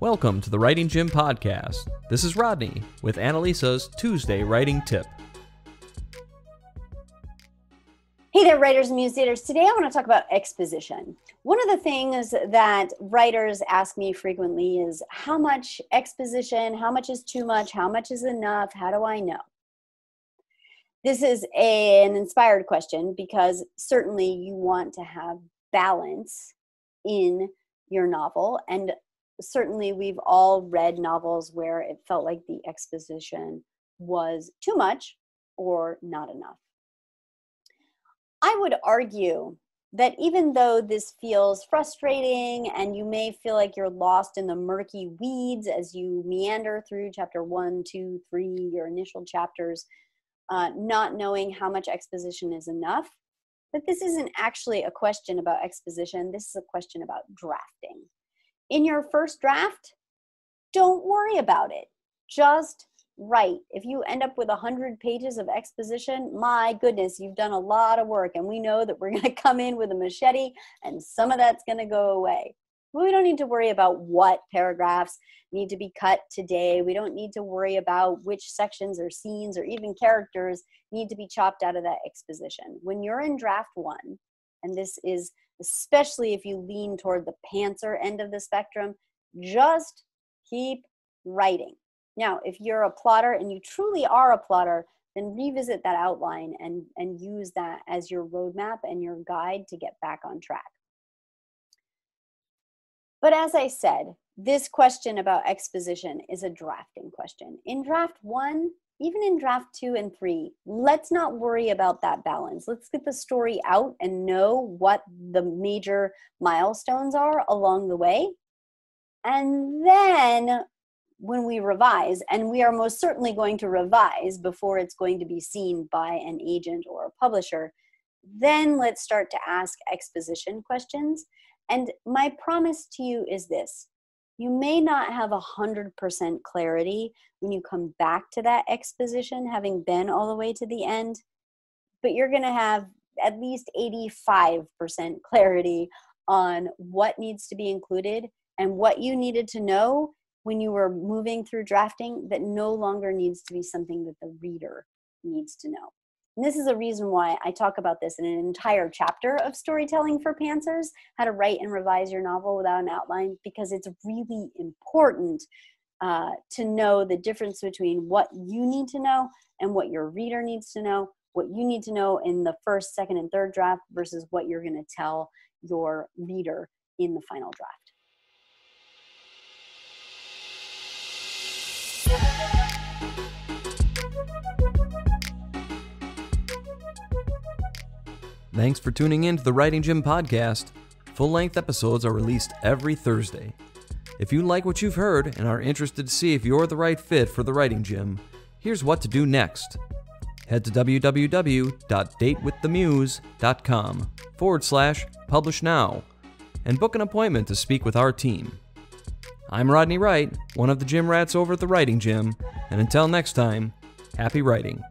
Welcome to the Writing Gym Podcast. This is Rodney with Annalisa's Tuesday Writing Tip. Hey there, writers and museators. Today I want to talk about exposition. One of the things that writers ask me frequently is how much exposition, how much is too much, how much is enough, how do I know? This is an inspired question because certainly you want to have balance in your novel, and certainly we've all read novels where it felt like the exposition was too much or not enough. I would argue that even though this feels frustrating and you may feel like you're lost in the murky weeds as you meander through chapter 1, 2, 3, your initial chapters, not knowing how much exposition is enough, that this isn't actually a question about exposition. This is a question about drafting. In your first draft, don't worry about it. Just write. If you end up with 100 pages of exposition, my goodness, you've done a lot of work, and we know that we're going to come in with a machete and some of that's going to go away. We don't need to worry about what paragraphs need to be cut today. We don't need to worry about which sections or scenes or even characters need to be chopped out of that exposition. When you're in draft 1, and this is especially if you lean toward the pantser end of the spectrum, just keep writing. Now, if you're a plotter and you truly are a plotter, then revisit that outline and use that as your roadmap and your guide to get back on track. But as I said, this question about exposition is a drafting question. In draft 1, even in draft 2 and 3, let's not worry about that balance. Let's get the story out and know what the major milestones are along the way. And then when we revise, and we are most certainly going to revise before it's going to be seen by an agent or a publisher, then let's start to ask exposition questions. And my promise to you is this. You may not have 100% clarity when you come back to that exposition, having been all the way to the end, but you're going to have at least 85% clarity on what needs to be included and what you needed to know when you were moving through drafting that no longer needs to be something that the reader needs to know. And this is a reason why I talk about this in an entire chapter of Storytelling for Pantsers, how to write and revise your novel without an outline, because it's really important to know the difference between what you need to know and what your reader needs to know, what you need to know in the first, second, and third draft versus what you're going to tell your reader in the final draft. Thanks for tuning in to the Writing Gym Podcast. Full-length episodes are released every Thursday. If you like what you've heard and are interested to see if you're the right fit for the Writing Gym, here's what to do next. Head to www.datewiththemuse.com/publish now and book an appointment to speak with our team. I'm Rodney Wright, one of the gym rats over at the Writing Gym, and until next time, happy writing.